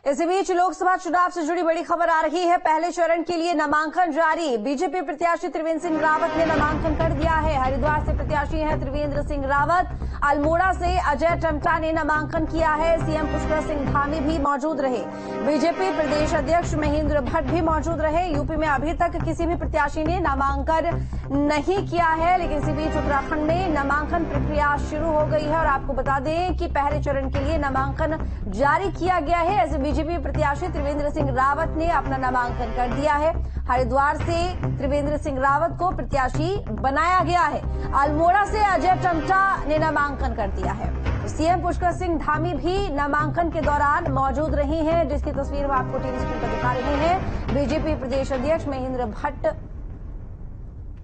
इसी बीच लोकसभा चुनाव से जुड़ी बड़ी खबर आ रही है। पहले चरण के लिए नामांकन जारी। बीजेपी प्रत्याशी त्रिवेंद्र सिंह रावत ने नामांकन कर दिया है। हरिद्वार से प्रत्याशी हैं त्रिवेंद्र सिंह रावत। अल्मोड़ा से अजय टम्टा ने नामांकन किया है। सीएम पुष्कर सिंह धामी भी मौजूद रहे। बीजेपी प्रदेश अध्यक्ष महेंद्र भट्ट भी मौजूद रहे। यूपी में अभी तक किसी भी प्रत्याशी ने नामांकन नहीं किया है, लेकिन इसी बीच उत्तराखंड में नामांकन प्रक्रिया शुरू हो गई है। और आपको बता दें कि पहले चरण के लिए नामांकन जारी किया गया है। ऐसे बीजेपी प्रत्याशी त्रिवेंद्र सिंह रावत ने अपना नामांकन कर दिया है। हरिद्वार से त्रिवेंद्र सिंह रावत को प्रत्याशी बनाया गया है। अल्मोड़ा से अजय टम्टा ने नामांकन कर दिया है। सीएम पुष्कर सिंह धामी भी नामांकन के दौरान मौजूद रही हैं, जिसकी तस्वीर हम आपको टीवी स्क्रीन पर दिखा रहे हैं। बीजेपी प्रदेश अध्यक्ष महेंद्र भट्ट,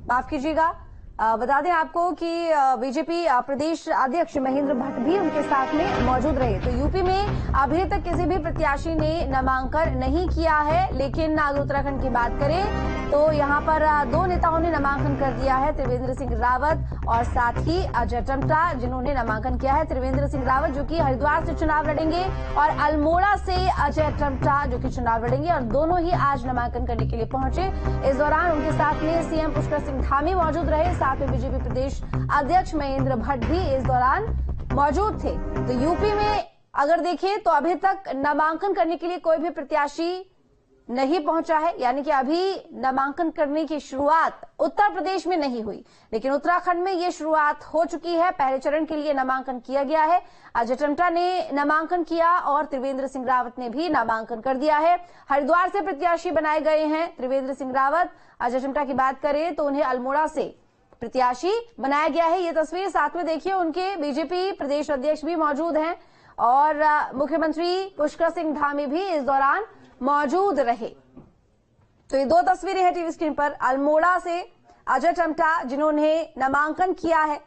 माफ कीजिएगा, बता दें आपको कि बीजेपी प्रदेश अध्यक्ष महेंद्र भट्ट भी उनके साथ में मौजूद रहे। तो यूपी में अभी तक किसी भी प्रत्याशी ने नामांकन नहीं किया है, लेकिन अगर उत्तराखंड की बात करें तो यहां पर दो नेताओं ने नामांकन कर दिया है, त्रिवेंद्र सिंह रावत और साथ ही अजय टम्टा, जिन्होंने नामांकन किया है। त्रिवेंद्र सिंह रावत जो कि हरिद्वार से चुनाव लड़ेंगे और अल्मोड़ा से अजय टम्टा जो कि चुनाव लड़ेंगे, और दोनों ही आज नामांकन करने के लिए पहुंचे। इस दौरान उनके साथ में सीएम पुष्कर सिंह धामी मौजूद रहे। साथ में बीजेपी प्रदेश अध्यक्ष महेंद्र भट्ट भी इस दौरान मौजूद थे। तो यूपी में अगर देखें तो अभी तक नामांकन करने के लिए कोई भी प्रत्याशी नहीं पहुंचा है, यानी कि अभी नामांकन करने की शुरुआत उत्तर प्रदेश में नहीं हुई, लेकिन उत्तराखंड में ये शुरुआत हो चुकी है। पहले चरण के लिए नामांकन किया गया है। अजय टम्टा ने नामांकन किया और त्रिवेंद्र सिंह रावत ने भी नामांकन कर दिया है। हरिद्वार से प्रत्याशी बनाए गए हैं त्रिवेंद्र सिंह रावत। अजय टम्टा की बात करें तो उन्हें अल्मोड़ा से प्रत्याशी बनाया गया है। ये तस्वीर साथ में देखिए, उनके बीजेपी प्रदेश अध्यक्ष भी मौजूद हैं और मुख्यमंत्री पुष्कर सिंह धामी भी इस दौरान मौजूद रहे। तो ये दो तस्वीरें हैं टीवी स्क्रीन पर। अल्मोड़ा से अजय टम्टा जिन्होंने नामांकन किया है,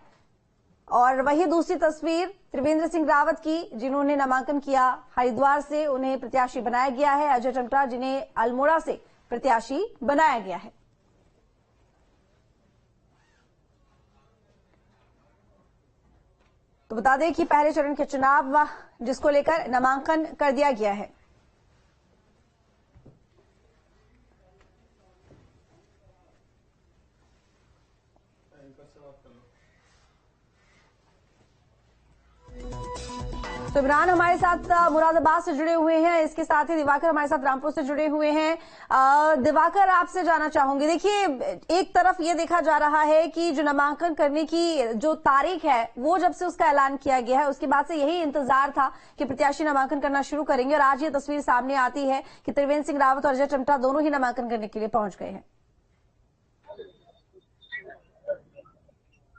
और वही दूसरी तस्वीर त्रिवेंद्र सिंह रावत की जिन्होंने नामांकन किया। हरिद्वार से उन्हें प्रत्याशी बनाया गया है। अजय टम्टा जिन्हें अल्मोड़ा से प्रत्याशी बनाया गया है। तो बता दें कि पहले चरण के चुनाव जिसको लेकर नामांकन कर दिया गया है। तो इमरान हमारे साथ मुरादाबाद से जुड़े हुए हैं, इसके साथ ही दिवाकर हमारे साथ रामपुर से जुड़े हुए हैं। दिवाकर, आपसे जानना चाहूंगी, देखिए एक तरफ ये देखा जा रहा है कि जो नामांकन करने की जो तारीख है वो जब से उसका ऐलान किया गया है उसके बाद से यही इंतजार था कि प्रत्याशी नामांकन करना शुरू करेंगे, और आज ये तस्वीर सामने आती है कि त्रिवेंद्र सिंह रावत और अजय टम्टा दोनों ही नामांकन करने के लिए पहुंच गए हैं।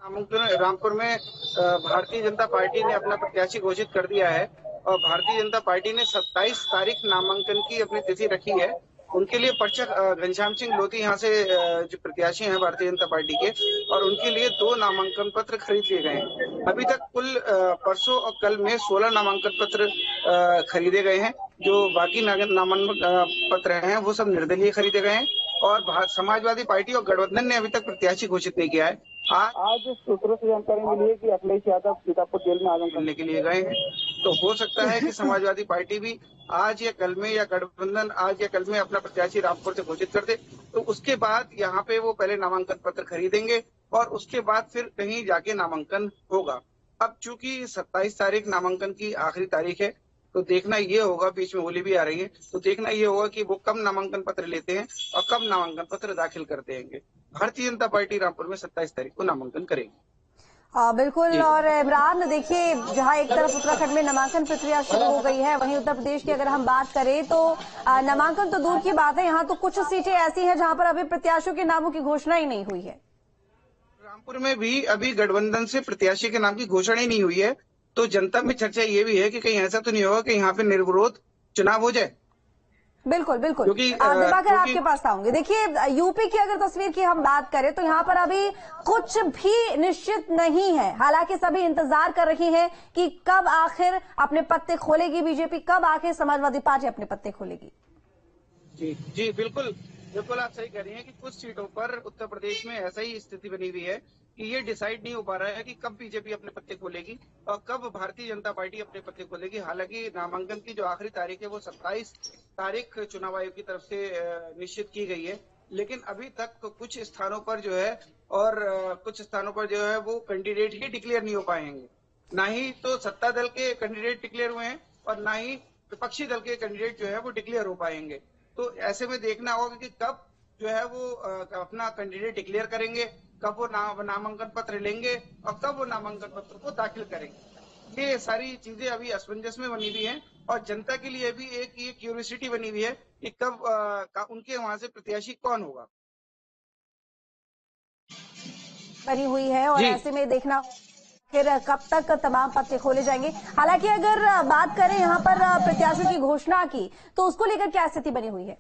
रामपुर में भारतीय जनता पार्टी ने अपना प्रत्याशी घोषित कर दिया है और भारतीय जनता पार्टी ने 27 तारीख नामांकन की अपनी तिथि रखी है। उनके लिए पर्चा घनश्याम सिंह लोधी यहाँ से जो प्रत्याशी हैं भारतीय जनता पार्टी के, और उनके लिए 2 नामांकन पत्र खरीद लिए गए हैं। अभी तक कुल परसों और कल में 16 नामांकन पत्र खरीदे गए हैं। जो बाकी नामांकन पत्र हैं वो सब निर्दलीय खरीदे गए हैं, और समाजवादी पार्टी और गठबंधन ने अभी तक प्रत्याशी घोषित नहीं किया है। आज सूत्रों से जानकारी मिली है कि अखिलेश यादव सीतापुर जेल में आवेदन करने के लिए गए हैं। तो हो सकता है कि समाजवादी पार्टी भी आज या कल में, या गठबंधन आज या कल में अपना प्रत्याशी रामपुर से घोषित कर दे। तो उसके बाद यहाँ पे वो पहले नामांकन पत्र खरीदेंगे और उसके बाद फिर कहीं जाके नामांकन होगा। अब चूंकि 27 तारीख नामांकन की आखिरी तारीख है, तो देखना ये होगा, बीच में होली भी आ रही है, तो देखना ये होगा कि वो कब नामांकन पत्र लेते हैं और कब नामांकन पत्र दाखिल करते हैं। भारतीय जनता पार्टी रामपुर में 27 तारीख को नामांकन करेगी। बिल्कुल। और इमरान, देखिए जहां एक तरफ उत्तराखंड में नामांकन प्रक्रिया शुरू हो गई है, वहीं उत्तर प्रदेश की अगर हम बात करें तो नामांकन तो दूर की बात है, यहाँ तो कुछ सीटें ऐसी हैं जहां पर अभी प्रत्याशियों के नामों की घोषणा ही नहीं हुई है। रामपुर में भी अभी गठबंधन से प्रत्याशी के नाम की घोषणा ही नहीं हुई है। तो जनता में चर्चा ये भी है कि कहीं ऐसा तो नहीं होगा कि यहाँ पे निर्विरोध चुनाव हो जाए। बिल्कुल बिल्कुल। दिवाकर, आपके पास आऊंगी। देखिए यूपी की अगर तस्वीर की हम बात करें तो यहाँ पर अभी कुछ भी निश्चित नहीं है। हालांकि सभी इंतजार कर रही हैं कि कब आखिर अपने पत्ते खोलेगी बीजेपी, कब आखिर समाजवादी पार्टी अपने पत्ते खोलेगी। जी बिल्कुल। बिल्कुल आप सही कह रही हैं कि कुछ सीटों पर उत्तर प्रदेश में ऐसा ही स्थिति बनी हुई है कि ये डिसाइड नहीं हो पा रहा है कि कब बीजेपी अपने पत्ते खोलेगी और कब भारतीय जनता पार्टी अपने पत्ते खोलेगी। हालांकि नामांकन की जो आखिरी तारीख है वो 27 तारीख चुनाव आयोग की तरफ से निश्चित की गई है, लेकिन अभी तक कुछ स्थानों पर जो है और कुछ स्थानों पर जो है वो कैंडिडेट ही डिक्लेयर नहीं हो पाएंगे। ना ही तो सत्ता दल के कैंडिडेट डिक्लेयर हुए हैं और ना ही विपक्षी दल के कैंडिडेट जो है वो डिक्लेयर हो पाएंगे। तो ऐसे में देखना होगा कि कब जो है वो अपना कैंडिडेट डिक्लेयर करेंगे, कब वो नामांकन पत्र लेंगे और कब वो नामांकन पत्र को दाखिल करेंगे। ये सारी चीजें अभी असमंजस में बनी हुई हैं और जनता के लिए भी एक ये क्यूरियोसिटी बनी हुई है कि कब उनके वहां से प्रत्याशी कौन होगा। बनी हुई है और जी ऐसे में देखना फिर कब तक तमाम पत्ते खोले जाएंगे। हालांकि अगर बात करें यहाँ पर प्रत्याशियों की घोषणा की, तो उसको लेकर क्या स्थिति बनी हुई है?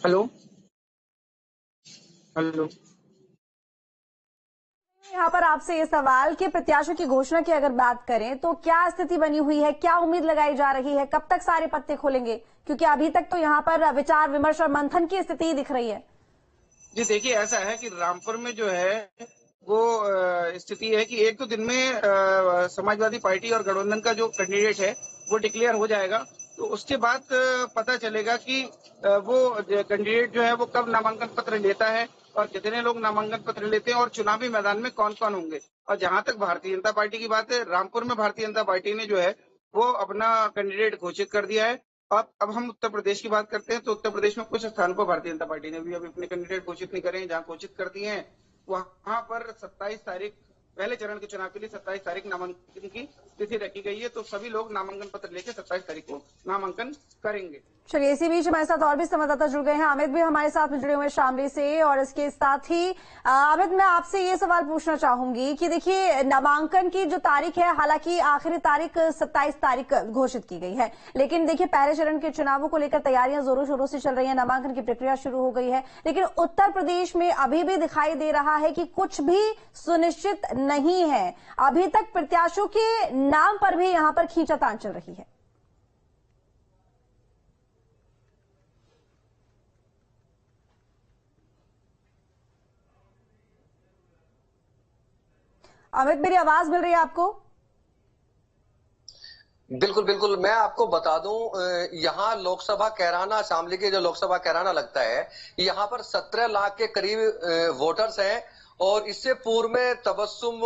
हेलो हेलो यहाँ पर आपसे ये सवाल कि प्रत्याशियों की घोषणा की अगर बात करें तो क्या स्थिति बनी हुई है, क्या उम्मीद लगाई जा रही है, कब तक सारे पत्ते खोलेंगे? क्योंकि अभी तक तो यहाँ पर विचार विमर्श और मंथन की स्थिति दिख रही है। जी देखिए, ऐसा है कि रामपुर में जो है वो स्थिति है कि एक तो दिन में समाजवादी पार्टी और गठबंधन का जो कैंडिडेट है वो डिक्लेयर हो जाएगा। तो उसके बाद पता चलेगा कि वो कैंडिडेट जो है वो कब नामांकन पत्र लेता है और कितने लोग नामांकन पत्र लेते हैं और चुनावी मैदान में कौन कौन होंगे। और जहां तक भारतीय जनता पार्टी की बात है, रामपुर में भारतीय जनता पार्टी ने जो है वो अपना कैंडिडेट घोषित कर दिया है। अब हम उत्तर प्रदेश की बात करते हैं तो उत्तर प्रदेश में कुछ स्थानों पर भारतीय जनता पार्टी ने भी अभी अपने कैंडिडेट घोषित नहीं करे हैं। जहां घोषित कर दिए हैं वहां पर 27 तारीख पहले चरण के चुनाव के लिए 27 तारीख नामांकन की तिथि रखी गई है। तो सभी लोग नामांकन पत्र लेकर 27 तारीख को नामांकन करेंगे। चलिए, इसी बीच हमारे साथ और भी संवाददाता जुड़ गए हैं। अमित भी हमारे साथ में जुड़े हुए हैं शामली से, और इसके साथ ही अमित, मैं आपसे ये सवाल पूछना चाहूंगी कि देखिए, नामांकन की जो तारीख है, हालांकि आखिरी तारीख 27 तारीख घोषित की गई है, लेकिन देखिए पहले चरण के चुनावों को लेकर तैयारियां जोरों शोरों से चल रही है, नामांकन की प्रक्रिया शुरू हो गई है, लेकिन उत्तर प्रदेश में अभी भी दिखाई दे रहा है कि कुछ भी सुनिश्चित नहीं है। अभी तक प्रत्याशियों के नाम पर भी यहां पर खींचातान चल रही है। अमित, मेरी आवाज मिल रही है आपको? बिल्कुल बिल्कुल, मैं आपको बता दूं, यहाँ लोकसभा कैराना, शामली के जो लोकसभा कैराना लगता है, यहाँ पर 17 लाख के करीब वोटर्स हैं। और इससे पूर्व में तबस्सुम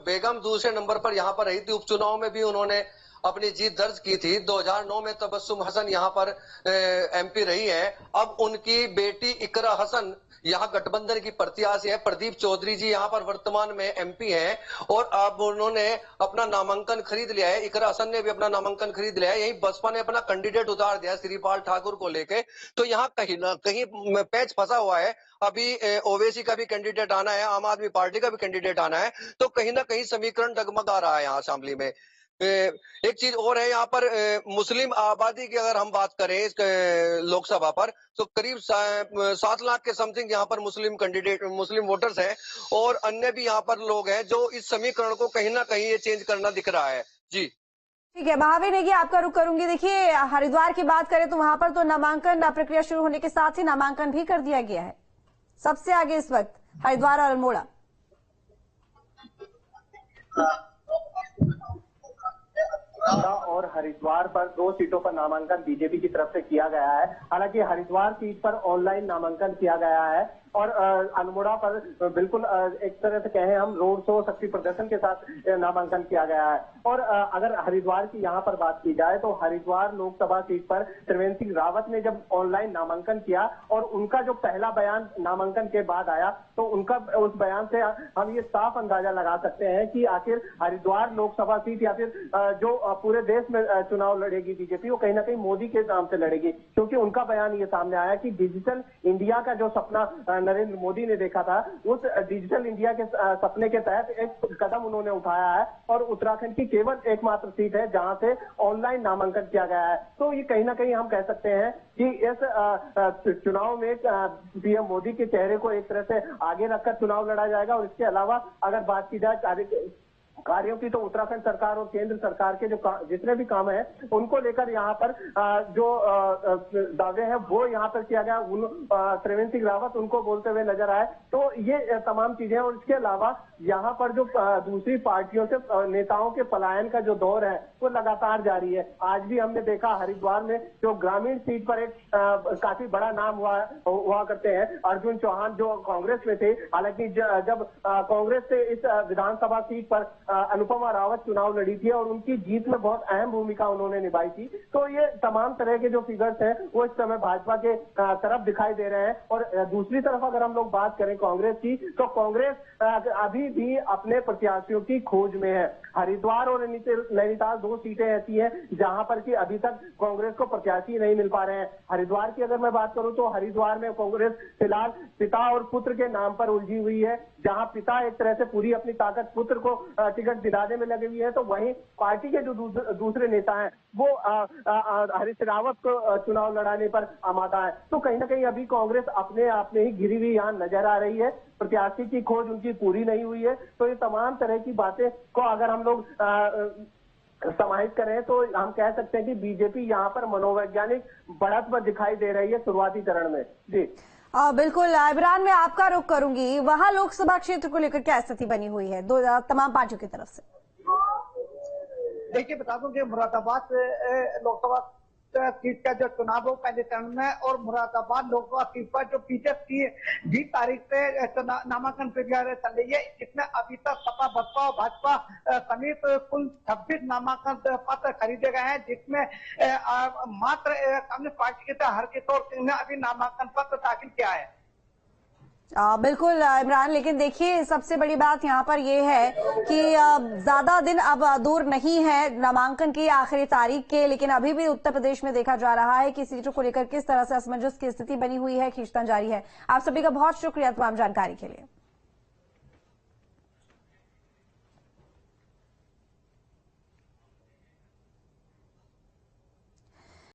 बेगम दूसरे नंबर पर यहाँ पर रही थी। उपचुनाव में भी उन्होंने अपनी जीत दर्ज की थी। 2009 में तबस्सुम हसन यहाँ पर एमपी रही है। अब उनकी बेटी इकरा हसन यहाँ गठबंधन की प्रत्याशी है। प्रदीप चौधरी जी यहाँ पर वर्तमान में एमपी हैं और अब उन्होंने अपना नामांकन खरीद लिया है। इकरा हसन ने भी अपना नामांकन खरीद लिया है। यही बसपा ने अपना कैंडिडेट उतार दिया श्रीपाल ठाकुर को लेके। तो यहाँ कहीं ना कहीं पैच फंसा हुआ है। अभी ओवैसी का भी कैंडिडेट आना है, आम आदमी पार्टी का भी कैंडिडेट आना है। तो कहीं ना कहीं समीकरण डगमगा रहा है यहाँ शामली में। एक चीज और है, यहाँ पर मुस्लिम आबादी की अगर हम बात करें इस लोकसभा पर, तो करीब 7 लाख के समथिंग यहाँ पर मुस्लिम कैंडिडेट, मुस्लिम वोटर्स हैं। और अन्य भी यहाँ पर लोग हैं जो इस समीकरण को कहीं ना कहीं ये चेंज करना दिख रहा है। जी ठीक है, महावीर नेगी, आपका रुख करूंगी। देखिए, हरिद्वार की बात करें तो वहां पर तो नामांकन प्रक्रिया शुरू होने के साथ ही नामांकन भी कर दिया गया है। सबसे आगे इस वक्त हरिद्वार और अल्मोड़ा। और हरिद्वार पर 2 सीटों पर नामांकन बीजेपी की तरफ से किया गया है। हालांकि हरिद्वार सीट पर ऑनलाइन नामांकन किया गया है और अल्मोड़ा पर बिल्कुल एक तरह से कहें हम रोड शो, शक्ति प्रदर्शन के साथ नामांकन किया गया है। और अगर हरिद्वार की यहाँ पर बात की जाए तो हरिद्वार लोकसभा सीट पर त्रिवेंद्र सिंह रावत ने जब ऑनलाइन नामांकन किया और उनका जो पहला बयान नामांकन के बाद आया, तो उनका उस बयान से हम ये साफ अंदाजा लगा सकते हैं कि आखिर हरिद्वार लोकसभा सीट या फिर जो पूरे देश में चुनाव लड़ेगी बीजेपी, वो कहीं ना कहीं मोदी के नाम से लड़ेगी। क्योंकि उनका बयान ये सामने आया कि डिजिटल इंडिया का जो सपना नरेंद्र मोदी ने देखा था, उस डिजिटल इंडिया के सपने के तहत एक कदम उन्होंने उठाया है और उत्तराखंड की केवल एकमात्र सीट है जहां से ऑनलाइन नामांकन किया गया है। तो ये कहीं ना कहीं हम कह सकते हैं कि इस चुनाव में पीएम मोदी के चेहरे को एक तरह से आगे रखकर चुनाव लड़ा जाएगा। और इसके अलावा अगर बात की जाए कार्यों की तो उत्तराखंड सरकार और केंद्र सरकार के जो जितने भी काम है उनको लेकर यहाँ पर जो दावे हैं वो यहाँ पर किया गया। त्रिवेंद्र सिंह रावत उनको बोलते हुए नजर आए। तो ये तमाम चीजें, और इसके अलावा यहाँ पर जो दूसरी पार्टियों से नेताओं के पलायन का जो दौर है वो लगातार जारी है। आज भी हमने देखा हरिद्वार में जो ग्रामीण सीट पर एक काफी बड़ा नाम हुआ करते हैं अर्जुन चौहान, जो कांग्रेस में थे। हालांकि जब कांग्रेस से इस विधानसभा सीट पर अनुपमा रावत चुनाव लड़ी थी और उनकी जीत में बहुत अहम भूमिका उन्होंने निभाई थी। तो ये तमाम तरह के जो फिगर्स हैं वो इस समय भाजपा के तरफ दिखाई दे रहे हैं। और दूसरी तरफ अगर हम लोग बात करें कांग्रेस की, तो कांग्रेस अभी भी अपने प्रत्याशियों की खोज में है। हरिद्वार और नैनीताल 2 सीटें ऐसी हैं जहां पर कि अभी तक कांग्रेस को प्रत्याशी नहीं मिल पा रहे हैं। हरिद्वार की अगर मैं बात करूं तो हरिद्वार में कांग्रेस फिलहाल पिता और पुत्र के नाम पर उलझी हुई है। जहां पिता एक तरह से पूरी अपनी ताकत पुत्र को टिकट दिलाने में लगी हुई है, तो वहीं पार्टी के जो दूसरे नेता हैं वो हरीश रावत को चुनाव लड़ाने पर आमादा है। तो कहीं ना कहीं अभी कांग्रेस अपने आप में ही घिरी हुई यहाँ नजर आ रही है। प्रत्याशी की खोज उनकी पूरी नहीं हुई है। तो ये तमाम तरह की बातें को अगर हम लोग समाहित करें तो हम कह सकते हैं कि बीजेपी यहाँ पर मनोवैज्ञानिक बढ़त पर दिखाई दे रही है शुरुआती चरण में। जी बिल्कुल। इमरान, मैं आपका रुख करूंगी, वहां लोकसभा क्षेत्र को लेकर क्या स्थिति बनी हुई है तमाम पार्टियों की तरफ से? देखिए, बता दूं कि मुरादाबाद लोकसभा सीट का जो चुनाव हो पहले चरण में, और मुरादाबाद लोकसभा सीट पर जो पीछे 20 तारीख से नामांकन प्रक्रिया चल रही है, इसमें अभी तक सपा बसपा और भाजपा समेत कुल 26 नामांकन पत्र खरीदे गए हैं, जिसमें मात्र कम्युनिस्ट पार्टी के हरकिशोर सिंह ने अभी नामांकन पत्र दाखिल किया है। बिल्कुल इमरान, लेकिन देखिए सबसे बड़ी बात यहाँ पर यह है कि ज्यादा दिन अब दूर नहीं है नामांकन की आखिरी तारीख के, लेकिन अभी भी उत्तर प्रदेश में देखा जा रहा है कि सीटों को लेकर किस तरह से असमंजस की स्थिति बनी हुई है, खींचतान जारी है। आप सभी का बहुत शुक्रिया तमाम जानकारी के लिए।